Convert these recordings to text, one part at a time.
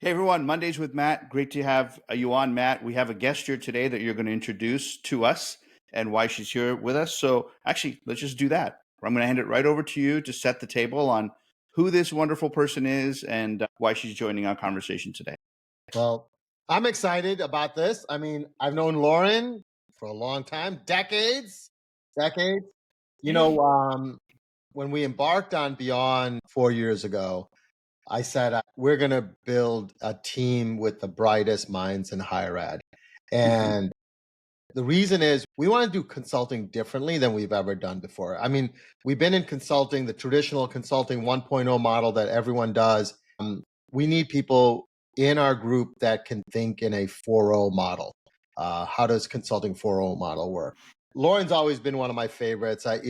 Hey everyone, Mondays with Matt. Great to have you on, Matt. We have a guest here today that you're going to introduce to us and why she's here with us. So, actually, let's just do that. I'm going to hand it right over to you to set the table on who this wonderful person is and why she's joining our conversation today. Well, I'm excited about this. I mean, I've known Lauren for a long time, decades. You know, when we embarked on Beyond 4 years ago, I said we're going to build a team with the brightest minds in higher ed. Mhm. And the reason is we want to do consulting differently than we've ever done before. I mean, we've been in consulting, the traditional consulting 1.0 model that everyone does. We need people in our group that can think in a 4.0 model. How does consulting 4.0 model work? Lauren's always been one of my favorites. I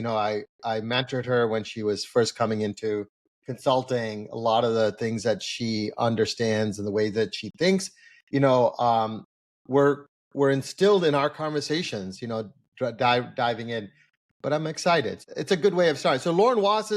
mentored her when she was first coming into consulting. A lot of the things that she understands and the way that she thinks, you know, were were instilled in our conversations, diving in. But I'm excited. It's a good way of starting. So Lauren Wass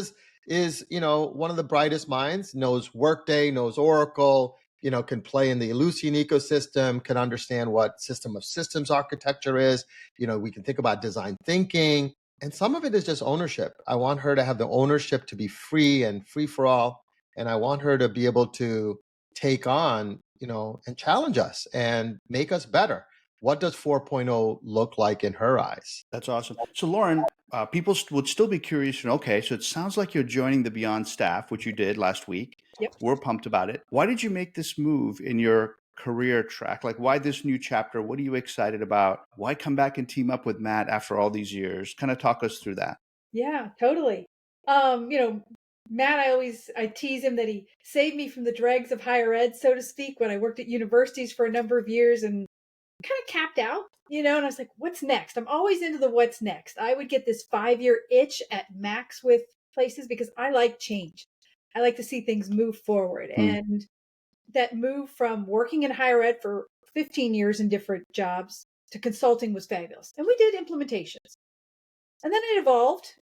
is one of the brightest minds, knows Workday, knows Oracle, can play in the Ellucian ecosystem, can understand what system of systems architecture is. We can think about design thinking. And some of it is just ownership. I want her to have the ownership to be free and free for all. And I want her to be able to take on, and challenge us and make us better. What does 4.0 look like in her eyes? That's awesome. So, Lauren, people would still be curious to know, okay, so it sounds like you're joining the Beyond staff, which you did last week. Yep. We're pumped about it. Why did you make this move in your career track? Like, why this new chapter? What are you excited about? Why come back and team up with Matt after all these years? Kind of talk us through that. Yeah, totally. You know, Matt, I tease him that he saved me from the dregs of higher ed, so to speak, when I worked at universities for a number of years and kind of capped out, and I was like, what's next? I'm always into the what's next. I would get this 5-year itch at max with places because I like change. I like to see things move forward. Hmm. And that move from working in higher ed for 15 years in different jobs to consulting was fabulous. And we did implementations. And then it evolved,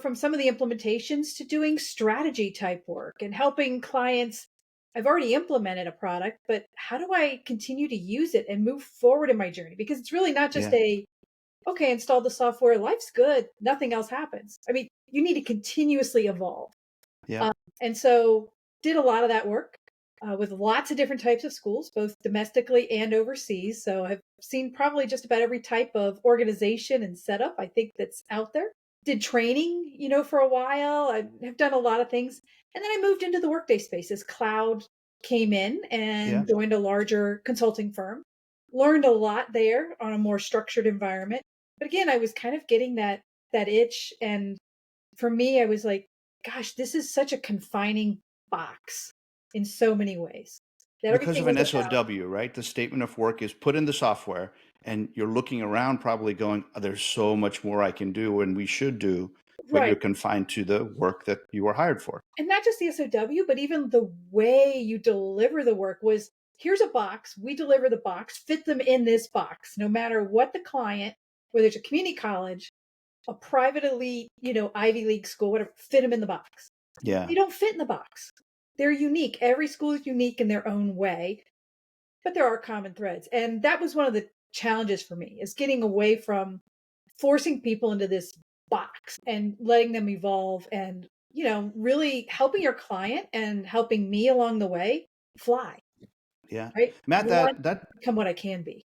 from some of the implementations to doing strategy type work and helping clients. I've already implemented a product, but how do I continue to use it and move forward in my journey? Because it's really not just Yeah. okay, install the software, life's good, nothing else happens. I mean, you need to continuously evolve. Yeah. Um, and so did a lot of that work with lots of different types of schools, both domestically and overseas. So I've seen probably just about every type of organization and setup I think that's out there. Did training, for a while. I have done a lot of things. And then I moved into the workday space as cloud came in Yeah. and joined a larger consulting firm. Learned a lot there on a more structured environment. But again, I was kind of getting that itch, and for me I was like, gosh, this is such a confining box in so many ways that Because everything of an was about. SOW, right? The statement of work is put in the software, and you're looking around probably going, "Oh, there's so much more I can do and we should do," but you're Right. confined to the work that you were hired for. And not just the SOW, but even the way you deliver the work was, here's a box, we deliver the box, fit them in this box, no matter what the client, whether it's a community college, a private elite, Ivy League school, whatever, fit them in the box. Yeah. They don't fit in the box. They're unique. Every school is unique in their own way, but there are common threads. And that was one of the challenges for me, is getting away from forcing people into this box and letting them evolve and, really helping your client and helping me along the way fly, Yeah. right? I Matt, want that to that become what I can be.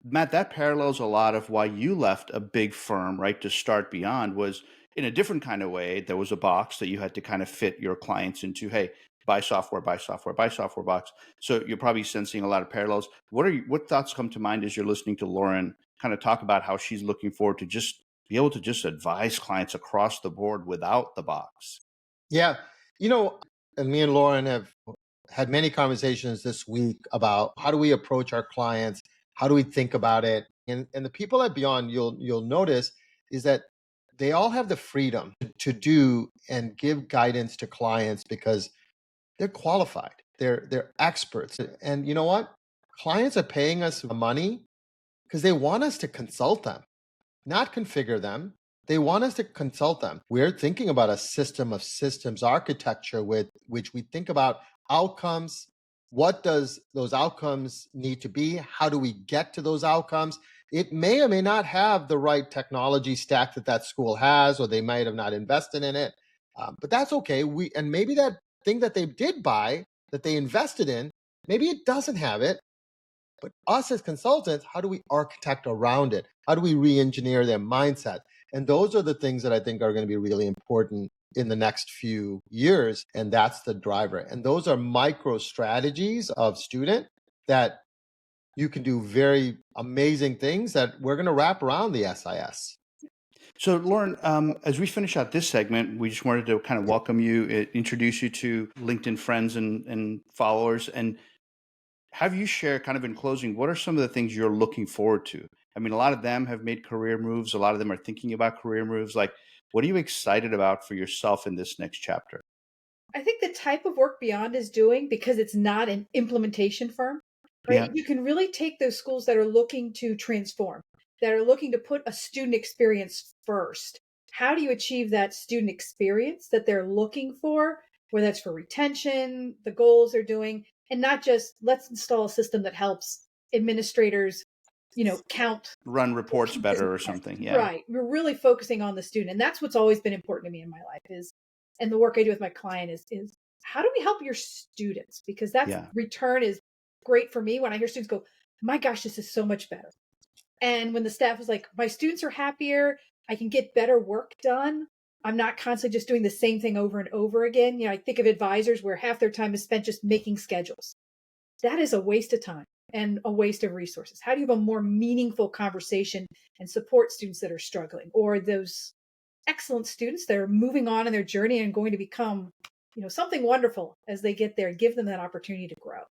Matt, that parallels a lot of why you left a big firm, right, to start Beyond was in a different kind of way. There was a box that you had to kind of fit your clients into. Hey, buy software, buy software, buy software box. So you're probably sensing a lot of parallels. What thoughts come to mind as you're listening to Lauren kind of talk about how she's looking forward to just be able to just advise clients across the board without the box? Yeah. You know, and me and Lauren have had many conversations this week about how do we approach our clients? How do we think about it? And the people at Beyond, you'll notice, is that they all have the freedom to do and give guidance to clients because they're qualified. They're experts. And you know what? Clients are paying us money because they want us to consult them, not configure them. They want us to consult them. We're thinking about a system of systems architecture with which we think about outcomes, What does those outcomes need to be? How do we get to those outcomes? It may or may not have the right technology stack that that school has, or they might have not invested in it. But that's okay. And maybe that thing that they did buy, that they invested in, maybe it doesn't have it. But us as consultants, how do we architect around it? How do we re-engineer their mindset? And those are the things that I think are going to be really important in the next few years. And that's the driver. And those are micro strategies of student that you can do very amazing things that we're going to wrap around the SIS. So, Lauren, as we finish out this segment, we just wanted to kind of welcome you, introduce you to LinkedIn friends and followers, and have you share kind of in closing, what are some of the things you're looking forward to? I mean, a lot of them have made career moves. A lot of them are thinking about career moves. Like, what are you excited about for yourself in this next chapter? I think the type of work Beyond is doing, because it's not an implementation firm, right? Yeah. You can really take those schools that are looking to transform, that are looking to put a student experience first. How do you achieve that student experience that they're looking for, whether that's for retention, the goals they're doing, and not just let's install a system that helps administrators, count. Run reports better or something. Yeah. Right. We're really focusing on the student. And that's what's always been important to me in my life and the work I do with my client is how do we help your students? Because that Yeah. return is great for me when I hear students go, my gosh, this is so much better. And when the staff is like, my students are happier, I can get better work done. I'm not constantly just doing the same thing over and over again. I think of advisors where half their time is spent just making schedules. That is a waste of time and a waste of resources. How do you have a more meaningful conversation and support students that are struggling, or those excellent students that are moving on in their journey and going to become, something wonderful as they get there? Give them that opportunity to grow.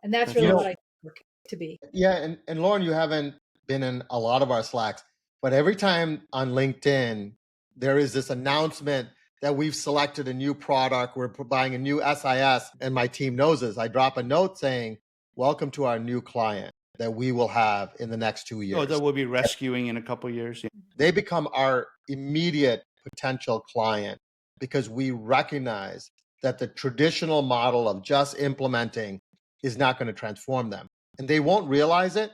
And that's really what I work to be. Yeah. And Lauren, you haven't been in a lot of our Slacks, but every time on LinkedIn, there is this announcement that we've selected a new product, we're buying a new SIS, and my team knows this. I drop a note saying, welcome to our new client that we will have in the next 2 years. Oh, that we'll be rescuing in a couple of years. Yeah. They become our immediate potential client because we recognize that the traditional model of just implementing is not going to transform them. And they won't realize it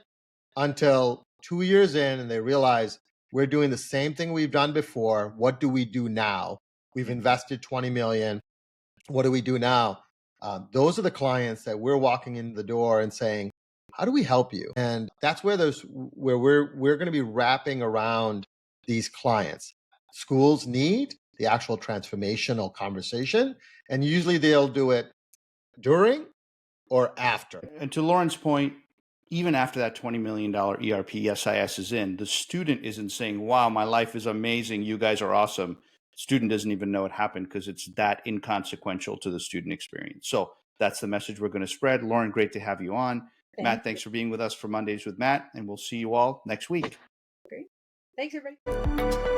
until 2 years in, and they realize we're doing the same thing we've done before. What do we do now? We've invested 20 million. What do we do now? Those are the clients that we're walking in the door and saying, how do we help you? And that's where we're going to be wrapping around these clients. Schools need the actual transformational conversation, and usually they'll do it during or after. And to Lauren's point, even after that $20 million ERP SIS is in, the student isn't saying, wow, my life is amazing, you guys are awesome. Student doesn't even know it happened because it's that inconsequential to the student experience. So that's the message we're going to spread. Lauren, great to have you on. Matt, thanks for being with us for Mondays with Matt, and we'll see you all next week. Great. Thanks, everybody.